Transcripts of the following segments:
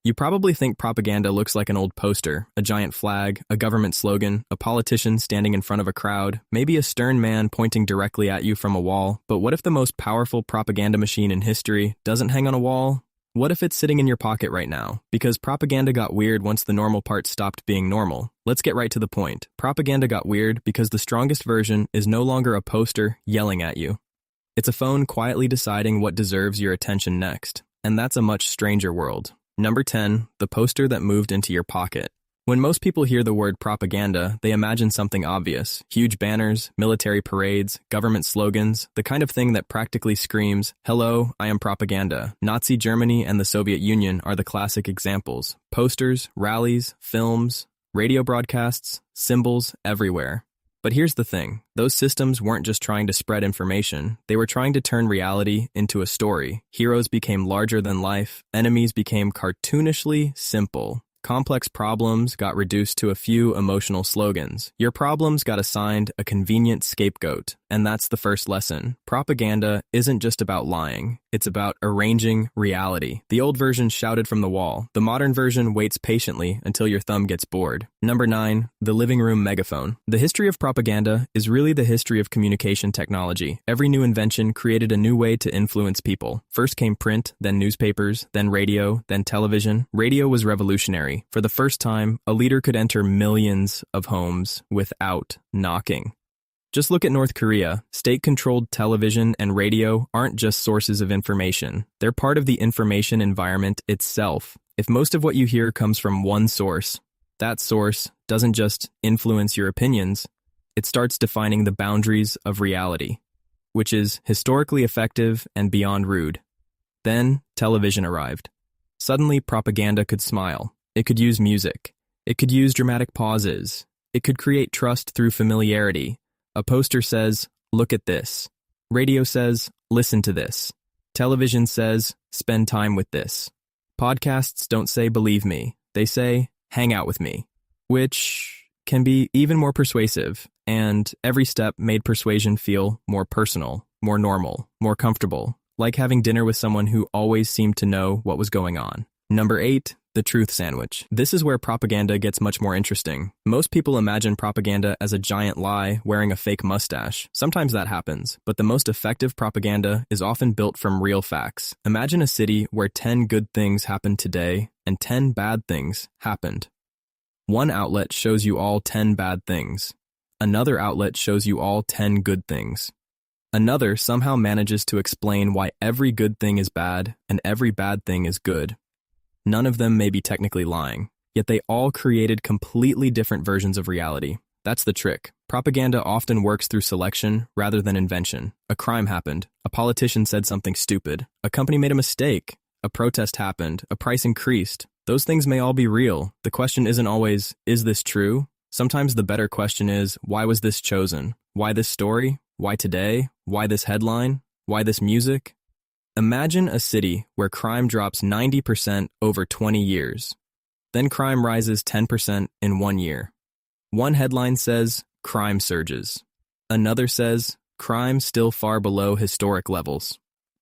You probably think propaganda looks like an old poster, a giant flag, a government slogan, a politician standing in front of a crowd, maybe a stern man pointing directly at you from a wall. But what if the most powerful propaganda machine in history doesn't hang on a wall? What if it's sitting in your pocket right now? Because propaganda got weird once the normal parts stopped being normal. Let's get right to the point. Propaganda got weird because the strongest version is no longer a poster yelling at you. It's a phone quietly deciding what deserves your attention next. And that's a much stranger world. Number 10, the poster that moved into your pocket. When most people hear the word propaganda, they imagine something obvious. Huge banners, military parades, government slogans, the kind of thing that practically screams, "Hello, I am propaganda." Nazi Germany and the Soviet Union are the classic examples. Posters, rallies, films, radio broadcasts, symbols everywhere. But here's the thing. Those systems weren't just trying to spread information. They were trying to turn reality into a story. Heroes became larger than life. Enemies became cartoonishly simple. Complex problems got reduced to a few emotional slogans. Your problems got assigned a convenient scapegoat. And that's the first lesson. Propaganda isn't just about lying. It's about arranging reality. The old version shouted from the wall. The modern version waits patiently until your thumb gets bored. Number 9, the living room megaphone. The history of propaganda is really the history of communication technology. Every new invention created a new way to influence people. First came print, then newspapers, then radio, then television. Radio was revolutionary. For the first time, a leader could enter millions of homes without knocking. Just look at North Korea. State-controlled television and radio aren't just sources of information. They're part of the information environment itself. If most of what you hear comes from one source, that source doesn't just influence your opinions, it starts defining the boundaries of reality, which is historically effective and beyond rude. Then, television arrived. Suddenly, propaganda could smile. It could use music. It could use dramatic pauses. It could create trust through familiarity. A poster says, "Look at this." Radio says, "Listen to this." Television says, "Spend time with this." Podcasts don't say, "Believe me." They say, "Hang out with me," which can be even more persuasive. And every step made persuasion feel more personal, more normal, more comfortable, like having dinner with someone who always seemed to know what was going on. Number 8, the truth sandwich. This is where propaganda gets much more interesting. Most people imagine propaganda as a giant lie wearing a fake mustache. Sometimes that happens, but the most effective propaganda is often built from real facts. Imagine a city where 10 good things happened today and 10 bad things happened. One outlet shows you all 10 bad things. Another outlet shows you all 10 good things. Another somehow manages to explain why every good thing is bad and every bad thing is good. None of them may be technically lying, yet they all created completely different versions of reality. That's the trick. Propaganda often works through selection rather than invention. A crime happened. A politician said something stupid. A company made a mistake. A protest happened. A price increased. Those things may all be real. The question isn't always, is this true? Sometimes the better question is, why was this chosen? Why this story? Why today? Why this headline? Why this music? Imagine a city where crime drops 90% over 20 years. Then crime rises 10% in 1 year. One headline says, crime surges. Another says, crime still far below historic levels.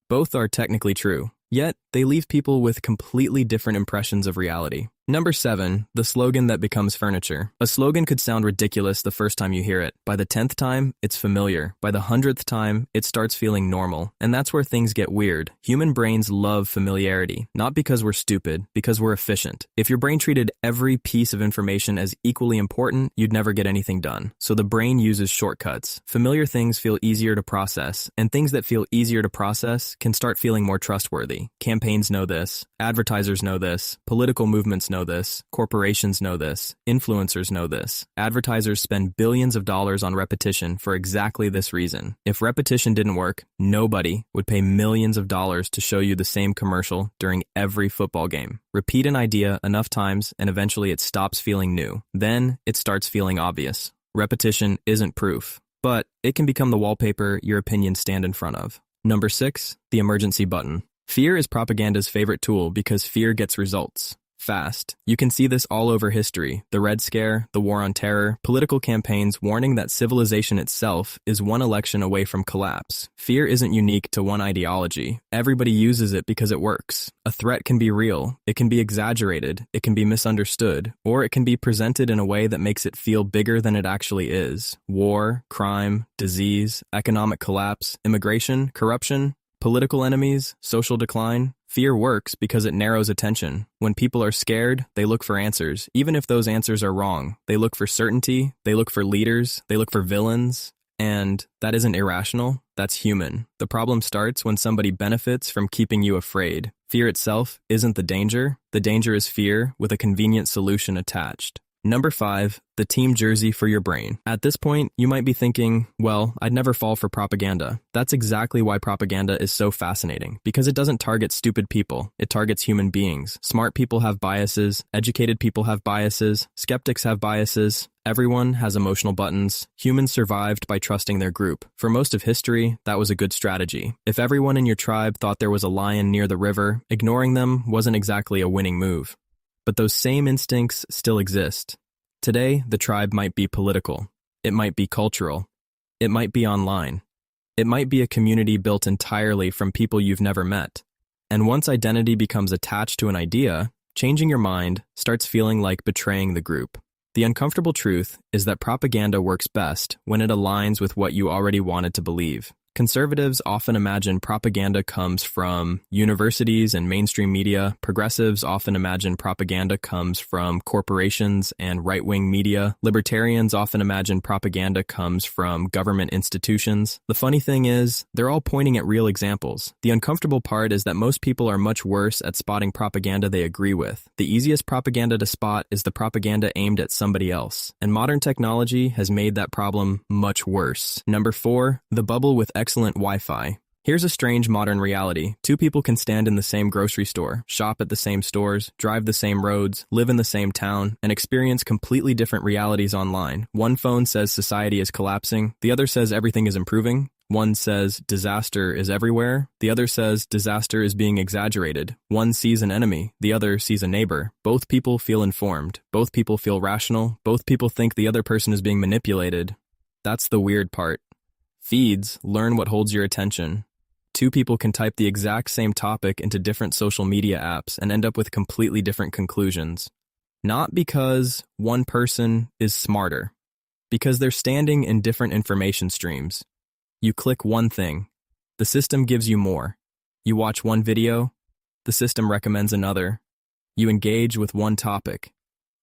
Both are technically true, yet they leave people with completely different impressions of reality. Number 7, the slogan that becomes furniture. A slogan could sound ridiculous the first time you hear it. By the 10th time, it's familiar. By the 100th time, it starts feeling normal. And that's where things get weird. Human brains love familiarity, not because we're stupid, because we're efficient. If your brain treated every piece of information as equally important, you'd never get anything done. So the brain uses shortcuts. Familiar things feel easier to process, and things that feel easier to process can start feeling more trustworthy. Campaigns know this. Advertisers know this. Political movements know this. Corporations know this. Influencers know this. Advertisers spend billions of dollars on repetition for exactly this reason. If repetition didn't work, nobody would pay millions of dollars to show you the same commercial during every football game. Repeat an idea enough times and eventually it stops feeling new. Then it starts feeling obvious. Repetition isn't proof, but it can become the wallpaper your opinions stand in front of. Number 6, the emergency button. Fear is propaganda's favorite tool because fear gets results. fast. You can see this all over history. The Red Scare, the War on Terror, political campaigns warning that civilization itself is one election away from collapse. Fear isn't unique to one ideology. Everybody uses it because it works. A threat can be real, it can be exaggerated, it can be misunderstood, or it can be presented in a way that makes it feel bigger than it actually is. War, crime, disease, economic collapse, immigration, corruption, political enemies, social decline. Fear works because it narrows attention. When people are scared, they look for answers, even if those answers are wrong. They look for certainty, they look for leaders, they look for villains, and that isn't irrational, that's human. The problem starts when somebody benefits from keeping you afraid. Fear itself isn't the danger is fear with a convenient solution attached. Number 5, the team jersey for your brain. At this point, you might be thinking, well, I'd never fall for propaganda. That's exactly why propaganda is so fascinating, because it doesn't target stupid people. It targets human beings. Smart people have biases, educated people have biases, skeptics have biases. Everyone has emotional buttons. Humans survived by trusting their group. For most of history, that was a good strategy. If everyone in your tribe thought there was a lion near the river, ignoring them wasn't exactly a winning move. But those same instincts still exist. Today, the tribe might be political. It might be cultural. It might be online. It might be a community built entirely from people you've never met. And once identity becomes attached to an idea, changing your mind starts feeling like betraying the group. The uncomfortable truth is that propaganda works best when it aligns with what you already wanted to believe. Conservatives often imagine propaganda comes from universities and mainstream media. Progressives often imagine propaganda comes from corporations and right-wing media. Libertarians often imagine propaganda comes from government institutions. The funny thing is, they're all pointing at real examples. The uncomfortable part is that most people are much worse at spotting propaganda they agree with. The easiest propaganda to spot is the propaganda aimed at somebody else. And modern technology has made that problem much worse. Number 4, the bubble with excellent Wi-Fi. Here's a strange modern reality. 2 people can stand in the same grocery store, shop at the same stores, drive the same roads, live in the same town, and experience completely different realities online. One phone says society is collapsing, the other says everything is improving. One says disaster is everywhere, the other says disaster is being exaggerated. One sees an enemy, the other sees a neighbor. Both people feel informed, both people feel rational, both people think the other person is being manipulated. That's the weird part. Feeds learn what holds your attention. 2 people can type the exact same topic into different social media apps and end up with completely different conclusions. Not because one person is smarter, because they're standing in different information streams. You click one thing, the system gives you more. You watch one video, the system recommends another. You engage with one topic.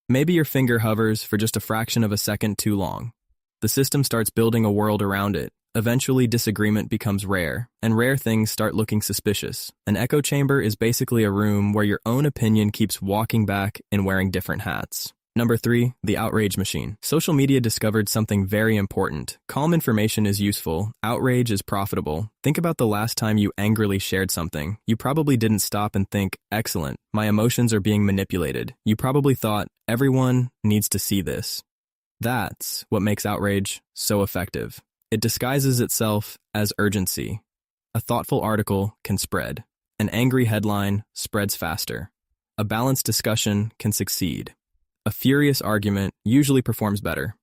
Maybe your finger hovers for just a fraction of a second too long. The system starts building a world around it. Eventually, disagreement becomes rare, and rare things start looking suspicious. An echo chamber is basically a room where your own opinion keeps walking back and wearing different hats. Number 3, the outrage machine. Social media discovered something very important. Calm information is useful. Outrage is profitable. Think about the last time you angrily shared something. You probably didn't stop and think, excellent, my emotions are being manipulated. You probably thought, everyone needs to see this. That's what makes outrage so effective. It disguises itself as urgency. A thoughtful article can spread. An angry headline spreads faster. A balanced discussion can succeed. A furious argument usually performs better.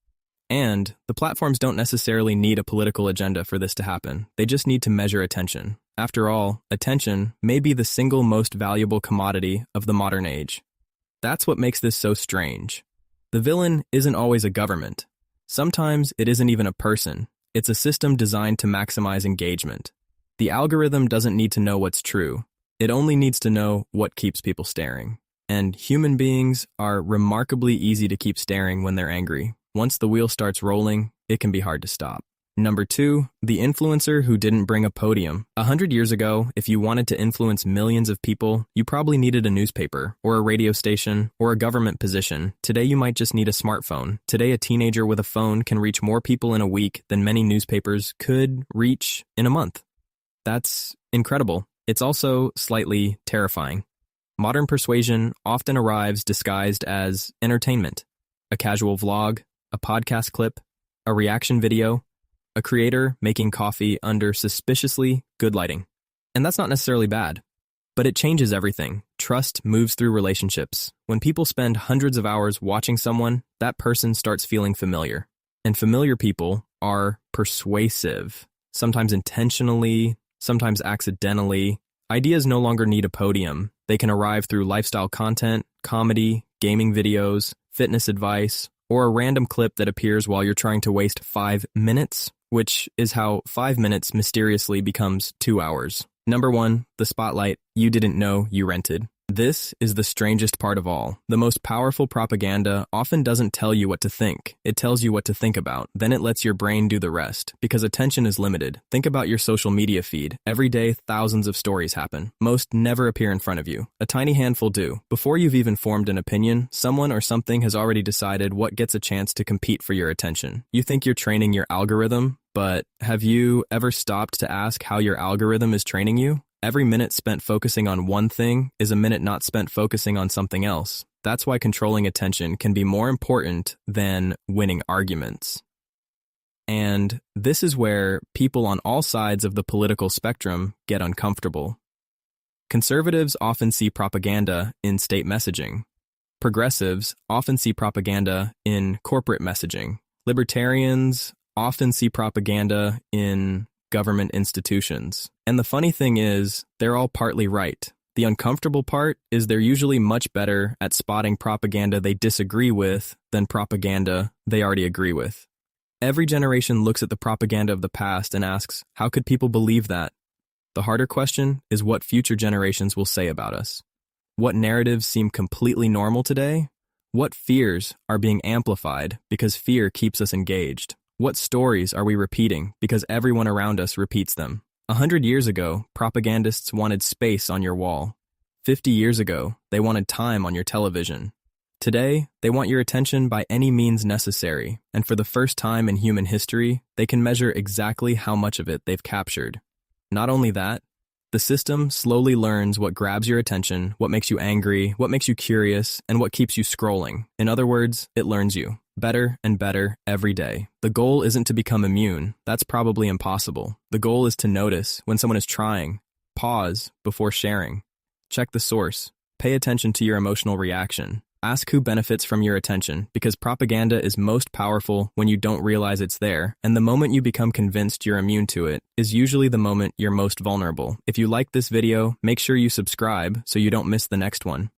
And the platforms don't necessarily need a political agenda for this to happen. They just need to measure attention. After all, attention may be the single most valuable commodity of the modern age. That's what makes this so strange. The villain isn't always a government. Sometimes it isn't even a person. It's a system designed to maximize engagement. The algorithm doesn't need to know what's true. It only needs to know what keeps people staring. And human beings are remarkably easy to keep staring when they're angry. Once the wheel starts rolling, it can be hard to stop. Number 2, the influencer who didn't bring a podium. 100 years ago, if you wanted to influence millions of people, you probably needed a newspaper, or a radio station, or a government position. Today, you might just need a smartphone. Today, a teenager with a phone can reach more people in a week than many newspapers could reach in a month. That's incredible. It's also slightly terrifying. Modern persuasion often arrives disguised as entertainment. A casual vlog, a podcast clip, a reaction video, a creator making coffee under suspiciously good lighting. And that's not necessarily bad, but it changes everything. Trust moves through relationships. When people spend hundreds of hours watching someone, that person starts feeling familiar. And familiar people are persuasive, sometimes intentionally, sometimes accidentally. Ideas no longer need a podium. They can arrive through lifestyle content, comedy, gaming videos, fitness advice, or a random clip that appears while you're trying to waste 5 minutes, which is how 5 minutes mysteriously becomes 2 hours. Number 1, the spotlight you didn't know you rented. This is the strangest part of all. The most powerful propaganda often doesn't tell you what to think. It tells you what to think about. Then it lets your brain do the rest, because attention is limited. Think about your social media feed. Every day, thousands of stories happen. Most never appear in front of you. A tiny handful do. Before you've even formed an opinion, someone or something has already decided what gets a chance to compete for your attention. You think you're training your algorithm, but have you ever stopped to ask how your algorithm is training you? Every minute spent focusing on one thing is a minute not spent focusing on something else. That's why controlling attention can be more important than winning arguments. And this is where people on all sides of the political spectrum get uncomfortable. Conservatives often see propaganda in state messaging. Progressives often see propaganda in corporate messaging. Libertarians often see propaganda in government institutions. And the funny thing is, they're all partly right. The uncomfortable part is they're usually much better at spotting propaganda they disagree with than propaganda they already agree with. Every generation looks at the propaganda of the past and asks, how could people believe that? The harder question is what future generations will say about us. What narratives seem completely normal today? What fears are being amplified because fear keeps us engaged? What stories are we repeating because everyone around us repeats them? 100 years ago, propagandists wanted space on your wall. 50 years ago, they wanted time on your television. Today, they want your attention by any means necessary, and for the first time in human history, they can measure exactly how much of it they've captured. Not only that, the system slowly learns what grabs your attention, what makes you angry, what makes you curious, and what keeps you scrolling. In other words, it learns you. Better and better every day. The goal isn't to become immune. That's probably impossible. The goal is to notice when someone is trying. Pause before sharing. Check the source. Pay attention to your emotional reaction. Ask who benefits from your attention, because propaganda is most powerful when you don't realize it's there, and the moment you become convinced you're immune to it is usually the moment you're most vulnerable. If you like this video, make sure you subscribe so you don't miss the next one.